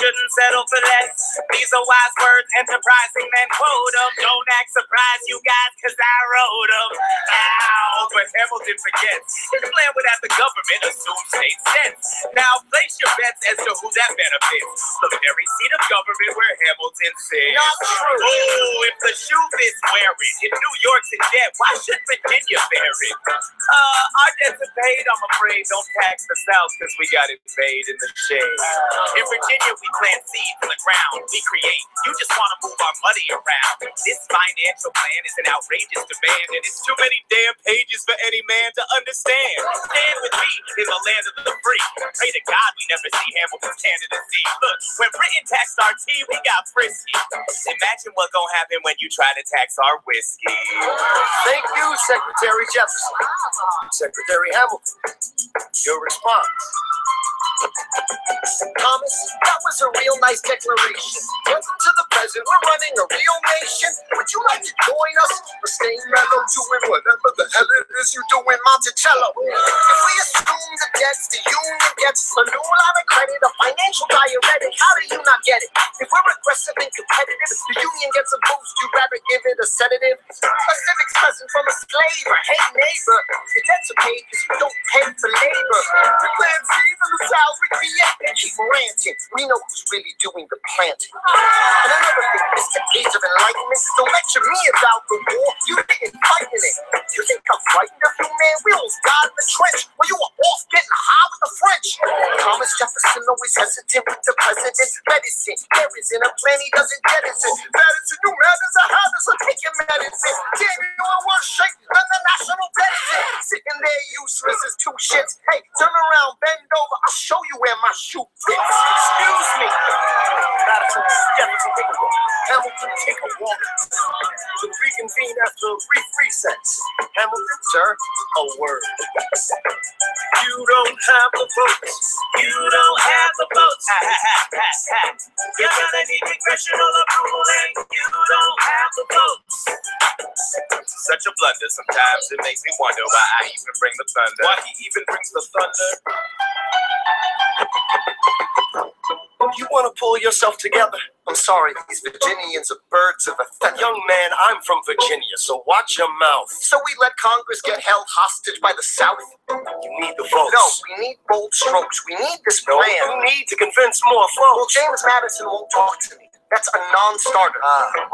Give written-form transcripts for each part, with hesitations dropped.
shouldn't settle for less. These are wise words, enterprising men quote them. Don't act surprised, you guys, cause I wrote them. Ow, but Hamilton forgets. His plan would have the government assume state sense. Now place your bets as to who that benefits. The very seat of government where Hamilton sits. Not true. Oh, if the shoe fits, wear it. If New York's in debt, why should Virginia bear it? Our debts are paid, I'm afraid. Don't tax the South, cause we got it paid in the shade. In Virginia, we plant seeds in the ground. We create. You just want to move our money around. This financial plan is an outrageous demand, and it's too many damn pages for any man to understand. Stand with me in the land of the free. Pray to God we never see Hamilton's candidacy. Look, when Britain taxed our tea, we got frisky. Imagine what's gonna happen when you try to tax our whiskey. Thank you, Secretary Jefferson. Secretary Hamilton, your response. Thomas, that was a real nice declaration. Welcome to the present, we're running a real nation. Would you like to join us or stay mellow doing whatever the hell it is you do in Monticello? If we assume the debts the union gets, a new line of credit, a financial diuretic, how do you not get it? If we're aggressive and competitive, the union gets a boost, you'd rather give it a sedative? A civics lesson from a slave, or hey neighbor, the debts are paid because you don't pay for labor. The plant seeds in the South, we create and keep ranting. We know who's really doing the planting. And another thing, Mr. Age of Enlightenment, don't lecture me about the war, you didn't fight in it. You think I'm frightened of you, man? We almost died in the trench when you were off getting high with the French. Thomas Jefferson always hesitant with the president. Medicine, there isn't a plan he doesn't jettison. Medicine, you madness, a habit, so take your medicine. Damn, you in worse shape than the national president. Sitting there useless as two shits. Hey, turn around, bend over, I'll show you where my shoe fits. Excuse me. Madison, Jefferson, take a walk. Hamilton, take a walk. To reconvene after a brief recess. Hamilton, sir, a word. You don't have the votes. You don't have the votes. You're gonna need congressional approval, and you don't have the votes. Such a blunder. Sometimes it makes me wonder why I even bring the thunder. Why he even brings the thunder? You want to pull yourself together? I'm sorry, these Virginians are birds of a feather. Young man, I'm from Virginia, so watch your mouth. So we let Congress get held hostage by the South? You need the votes. No, we need bold strokes. We need this plan. You need to convince more folks. Well, James Madison won't talk to me. That's a non-starter.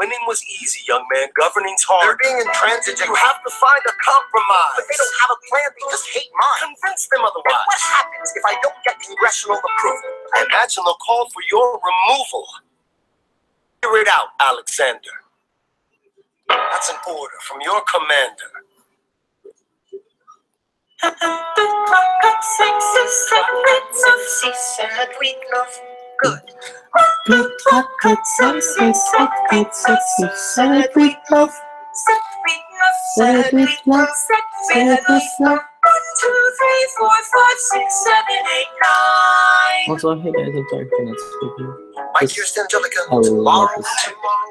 Winning was easy, young man. Governing's hard. They're being intransigent. You have to find a compromise. But they don't have a plan. They just hate mine. Convince them otherwise. And what happens if I don't get congressional approval? I imagine they'll call for your removal. Figure it out, Alexander. That's an order from your commander. Good. Also, hey guys, I'm sorry for not speaking. My dearest Angelica, I will tomorrow, love this.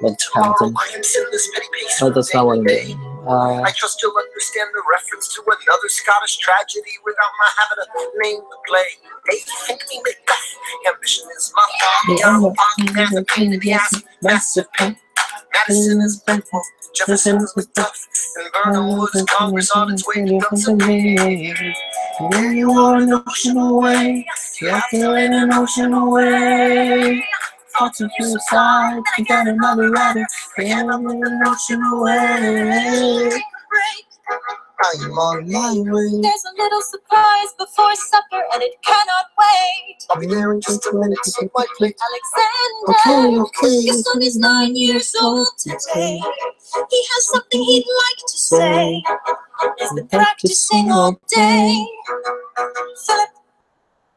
Let's count them. I am sinless petty pace. But that's not what I'm doing. I trust you'll understand the reference to another Scottish tragedy without my having a name to play. They think me Macbeth. Ambition is my heart. There's a pain in the ass. Massive pain. Madison is painful. Jefferson was tough. And Vernon was Congress on its way to Pennsylvania. When you are an ocean away, you have to let an ocean away. Fought to suicide, you got another rider. Can't let an ocean away. I'm on my way. There's a little surprise before supper, and it cannot wait. I'll be there in just a minute to take my plate. Alexander, Okay. your son is 9 years old today. He has something he'd like to say. He's been practicing all day. Philip,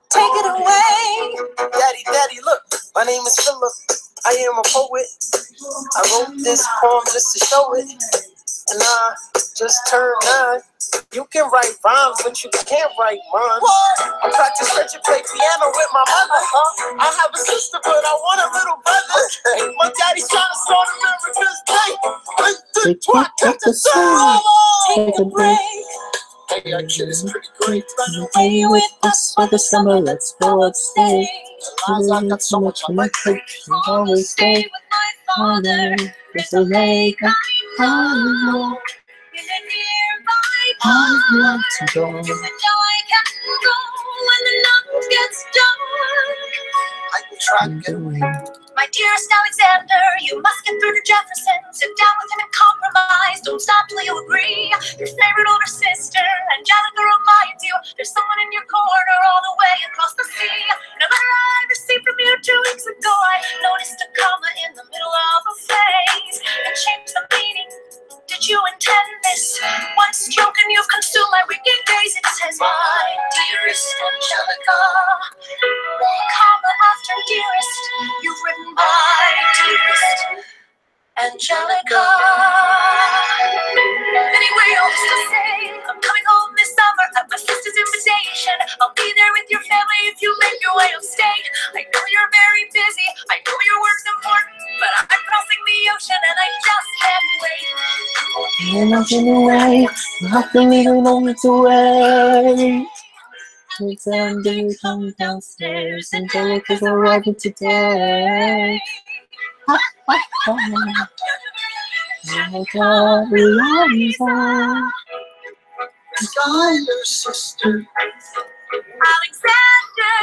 take it away. Daddy, look, my name is Philip. I am a poet. I wrote this poem just to show it. And I just turned 9. You can write rhymes, but you can't write rhymes. What? I practice French and play piano with my mother. I have a sister, but I want a little brother. My daddy's trying to start America's day. Take a break. Hey, that kid is pretty great. Run away with us for the summer, let's go upstate. I've got so much on my plate. Always stay with my father. There's a lake I know in a nearby park. I'd love to go. You and I can go when the night gets dark. I will try to get away. My dearest Alexander, you must get through to Jefferson. Sit down with him and compromise. Don't stop till you agree. Your favorite older sister, Angelica, reminds you there's someone in your corner all the way across the sea. No letter I received from you 2 weeks ago, I noticed a comma in the middle of a phrase and changed the meaning. Did you intend this? One stroke and you've consumed my wicked days. It says, my dearest Angelica. Comma after dearest, you've written my dearest Angelica. Anyway, all this to say, I'm coming home this summer at my sister's invitation. I'll be there with your family if you make your way upstate. I know you're very busy, I know your work's important, but I'm crossing the ocean and I just can't wait. You're not in the way, you have to leave a moment away. Alexander, come downstairs, Angelica's arriving today. Ha ha ha. Angelica, Eliza, Skylar, sister. Alexander,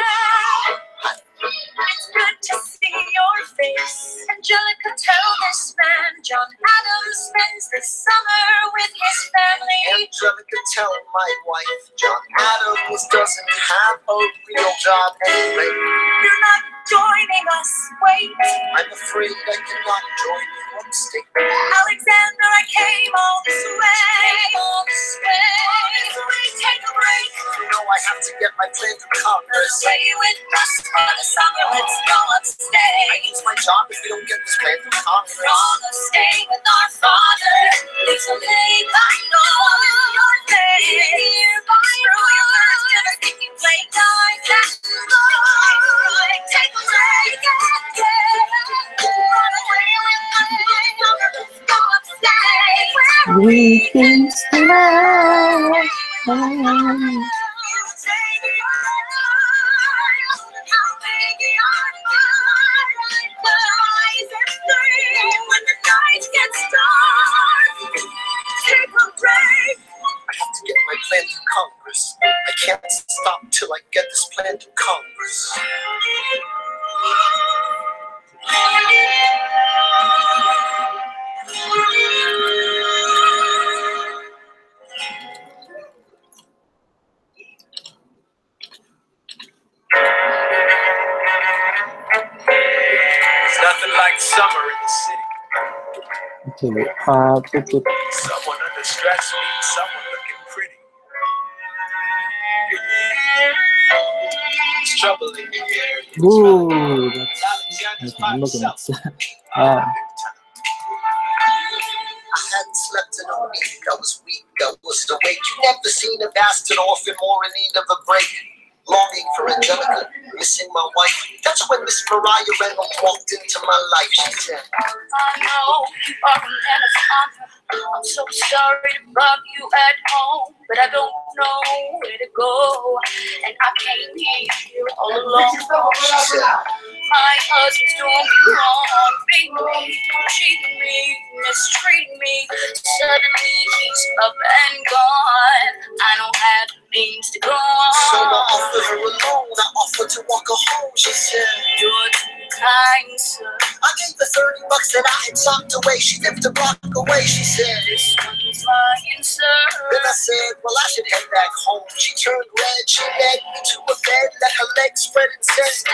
it's good to see your face. Angelica, tell this man John Adams spends the summer with his family. Angelica, tell my wife John Adams doesn't have a real job anyway. You're not joining us, wait. I'm afraid I cannot join you upstate. Alexander, I came all this way. Take a break. You know I have to get my plan to Congress. Stay with us for the summer, let's go upstate. I lose my job if we don't get this plan to Congress. Rather stay with our father. There's a lake I know in your face. Nearby, through your first ever thinking playtime. That's right. Take a break and run away with my summer. Let's go upstate. we can stay. I have to get my plan to Congress. I can't stop till I get this plan to Congress. There's nothing like summer in the city. Okay, Someone under stress meets someone looking pretty. There's trouble in the air. ooh, that's, okay, I'm looking at I hadn't slept in a week. I was weak. I was awake. You never seen a bastard orphan more in need of a break. Longing for Angelica, missing my wife. That's when Miss Mariah Reynolds walked into my life. She said, I know you are an anaconda. I'm so sorry to bug you at home, but I don't know where to go, and I came here all alone. she said, My husband's doing me wrong, beating me, cheating me, mistreating me. Suddenly he's up and gone. I don't have the means to go so I on. offered her a loan. I offered to walk her home. She said, You're too kind, sir. I gave her $30 that I had socked away. She lived a block away. She said, This one's mine, sir. then I said, well, I should head back home. She turned red. She led me to a bed, let her legs spread and said, Stay.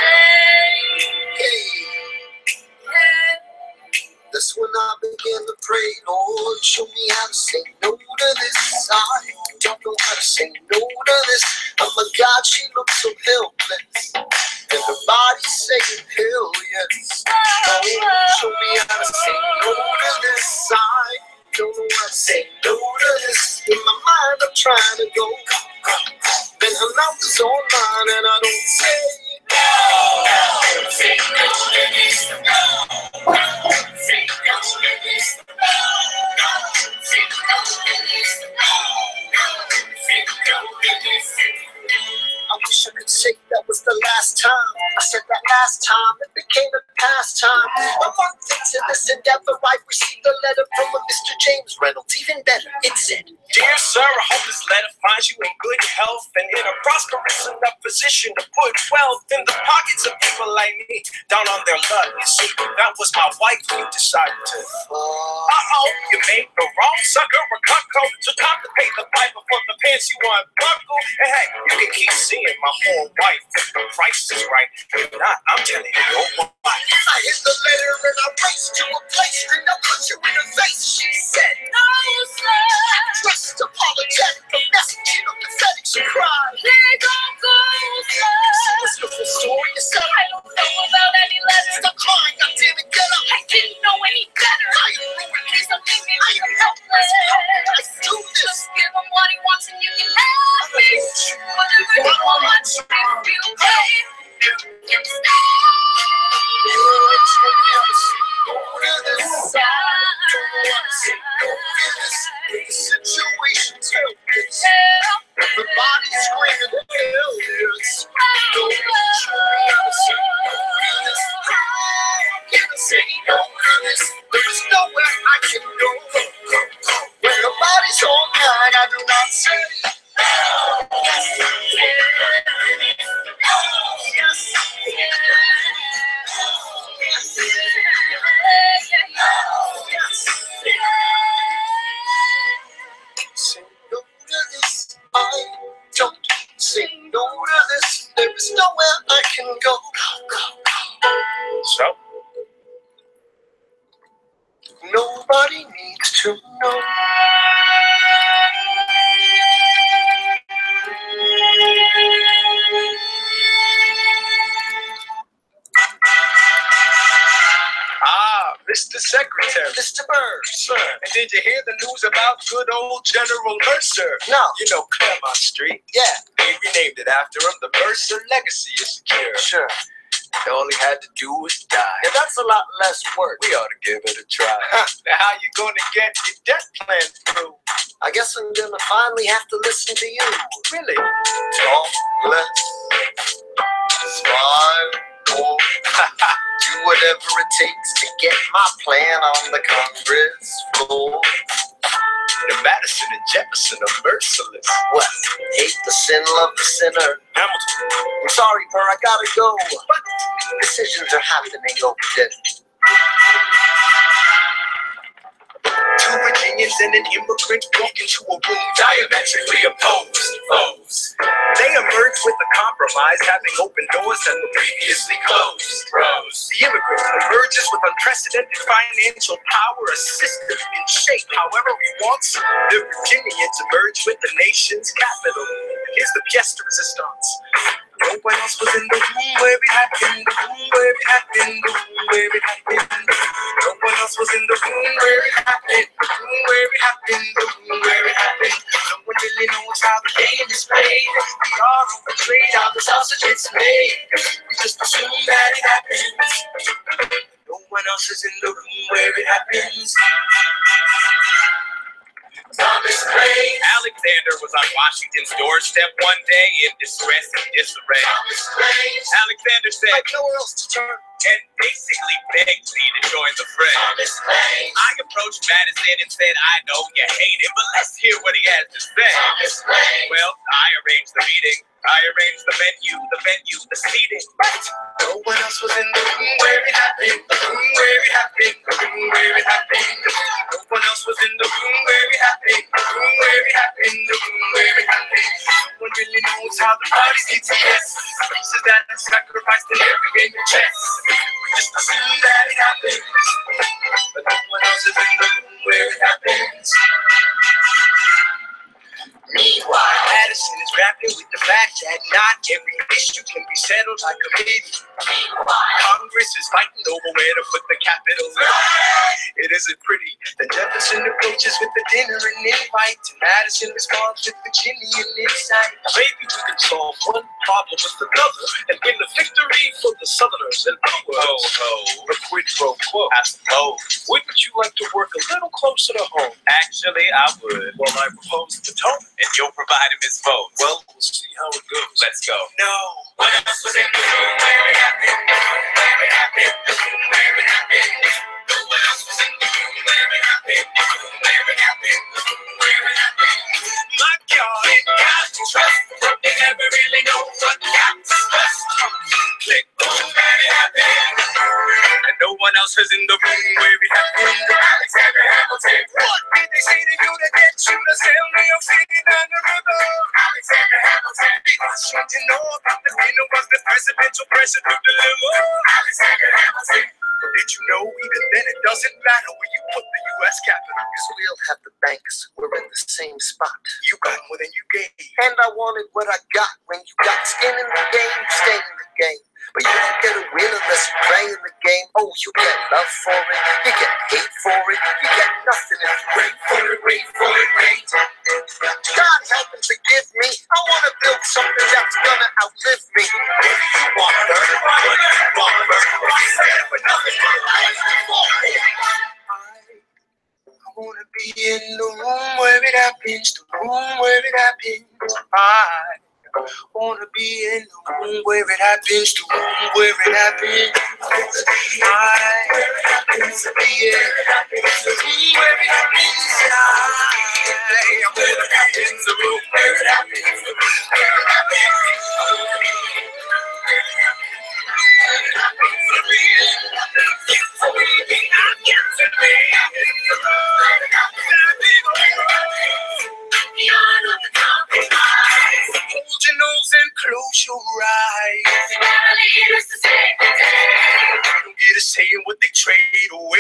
hey. That's when I began to pray, Lord, show me how to say no to this. I don't know how to say no to this. Oh my God, she looks so helpless. And her body's saying hell yes. Oh, show me how to say no to this. I don't know how to say no to this. In my mind, I'm trying to go. Then her mouth is on mine, and I don't say no. Say no to this. No. Say no to this. No. Say no to this. No. Say no became a pastime. A month into this endeavor, I received a letter from a Mr. James Reynolds. Even better, it said, Dear sir, I hope this letter finds you in good health and in a prosperous enough position to put wealth in the pockets of people like me down on their luck. You see, that was my wife you decided to. You made the wrong sucker a cuckold, so time to pay the piper for the pants you want buckle. And hey, you can keep seeing my whole wife if the price is right. If not, I'm telling you, don't why. I hit the letter and I raced to a place, screamed, I'll put you in the face. She said, No, sir. dressed apologetic, a message, pathetic, she cried. Please don't go, sir. What's the full story? You said, I don't know about any letters. stop crying, goddammit, get up. I didn't know any better. I am ruined. Please don't leave me like I'm helpless. Let's do this. Just give him what he wants and you can have me. Whatever you want, if you pay, you can stay. Situation too. Everybody's screaming, hell yes. No there's nowhere I can go. When the body's on mine, I do not say. Say no to this, I don't say no to this. There is nowhere I can go. So? Nobody needs to know. Mr. Secretary. Mr. Bird, Sir, and did you hear the news about good old General Mercer? No. You know Claremont Street? Yeah, They renamed it after him. The Mercer legacy is secure. sure. All he had to do was die. Yeah, that's a lot less work. We ought to give it a try. Now, how you gonna get your debt plan through? I guess I'm gonna finally have to listen to you. Really? Talk less, smile more, do whatever it takes to get my plan on the Congress floor. The Madison and Jefferson are merciless. What? Hate the sin, love the sinner. Hamilton. I'm sorry, Burr, I gotta go. But decisions are happening over dinner. Two Virginians and an immigrant walk into a room diametrically opposed. They emerge with a compromise, having opened doors that were previously closed. The immigrant emerges with unprecedented financial power, a system in shape however he wants. The Virginians emerge with the nation's capital. Here's the pièce de résistance. No one else was in the room where it happened, the room where it happened, the room where it happened. No one else was in the room where it happened, the room where it happened, the room where it happened. No one really knows how the game is played. We are on the trade, how the sausage gets made. We just assume that it happens. No one else is in the room where it happens. Thomas Paine. Alexander was on Washington's doorstep one day in distress and disarray. Alexander said, I know where else to turn. And basically begged me to join the fray. I approached Madison and said, I know you hate him, but let's hear what he has to say. Well, I arranged the meeting. I arranged the venue, the seating. But no one else was in the room where it happened, the room where it happened, the room where it happened. No one else was in the room where it happened, the room where it happened, the room where it happened. No one really knows how the parties get to yes. Pieces that are sacrificed in every game of chess. We just assume that it happens, but no one else is in the room where it happens. Meanwhile, Madison is grappling with the fact that not every issue can be settled by committee. Congress is fighting over where to put the capital. It it isn't pretty. Then Jefferson approaches with the dinner and invite. And Madison responds with Virginia insight. Maybe we can solve one problem with another and win the victory for the Southerners and ours. A quid pro quo. I suppose. Wouldn't you like to work a little closer to home? Actually, I would. Well, I propose the tone. And you'll provide him his vote. Well, we'll see how it goes. Let's go. No. What else was in the room where it happened? Where it happened? The room where it happened. No one else was in the room where it happened. Where it happened? The room where it happened. My God. It got to trust. They never really know what got to trust. Click boom, where it happened. And no one else was in the room where it happened. Alexander Hamilton. What did they say to you to get you to sail New York City down the river? Alexander Hamilton. Should you know about the dinner was the presidential pressure to deliver? Alexander Hamilton. But did you know even then it doesn't matter where you put the U.S. capital? Because we'll have the banks. We're in the same spot. You got more than you gave. And I wanted what I got. When you got skin in the game, you stay in the game. But you don't get a win unless you play in the game. Oh, you get love for it. You get hate for it. You get nothing if you wait for it, wait for it, wait. God help and forgive me. I want to build something that's gonna outlive me. What do you want, Bert? What do you want, Bert? I stand for nothing. I wanna be in the room where it happens. The room where it happens. I wanna be in the room where it happens, the room where it happens. I wanna be in the room where it happens. I wanna be in the room where it happens, the room where it happens. Hold your nose and close your eyes. Don't get a say in what they trade away.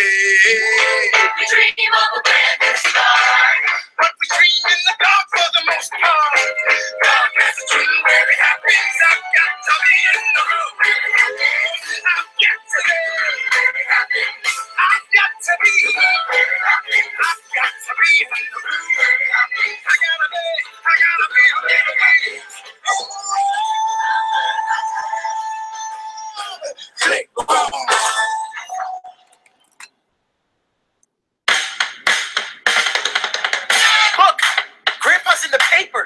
We dream of a brand new start. But we dream in the dark for the most part. Dark as a dream where it happens. I've got to be in the room. I've got to be. I've got to be. I've got to be in the room. I gotta be a little bit. Click. Look, Grandpa's in the paper.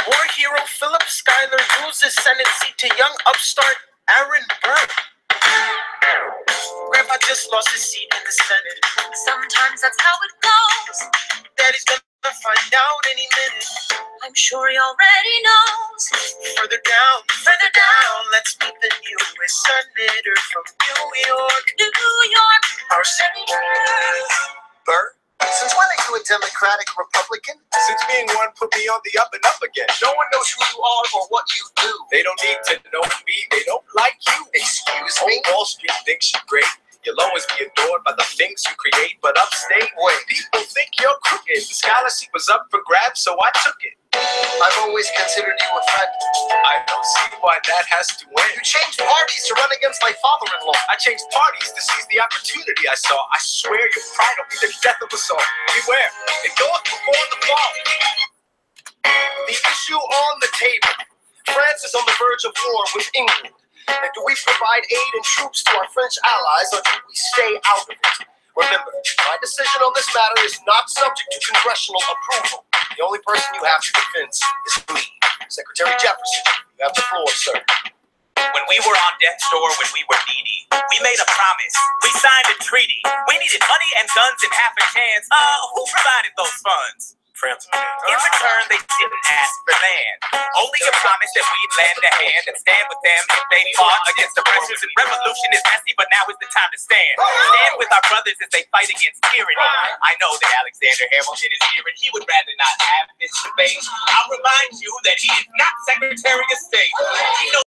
War hero Philip Schuyler loses Senate seat to young upstart Aaron Burr. Grandpa just lost his seat in the Senate. Sometimes that's how it goes. Daddy's gonna find out any minute. I'm sure he already knows. Further down, let's meet the newest senator from New York. New York. Our senator, Burr. Since when are you a Democratic Republican? Since being one put me on the up and up again. No one knows who you are or what you do. They don't need to know me. They don't like you. Excuse me? Wall Street thinks you're great. You'll always be adored by the things you create. But upstate, people think you're crooked. The scholarship was up for grabs, so I took it. I've always considered you a friend. I don't see why that has to end. You changed parties to run against my father-in-law. I changed parties to seize the opportunity I saw. I swear your pride will be the death of us all. Beware, it goes before the fall. The issue on the table. France is on the verge of war with England. And do we provide aid and troops to our French allies, or do we stay out of it? Remember, my decision on this matter is not subject to congressional approval. The only person you have to convince is me, Secretary Jefferson. You have the floor, sir. When we were on death's door, when we were needy, we made a promise. We signed a treaty. We needed money and guns and half a chance. Who provided those funds? France. In return, they didn't ask for land. Only a promise that we'd lend a hand and stand with them if they fought against oppressors. And revolution is messy, but now is the time to stand. Stand with our brothers as they fight against tyranny. I know that Alexander Hamilton is here, and he would rather not have this debate. I'll remind you that he is not Secretary of State. He knows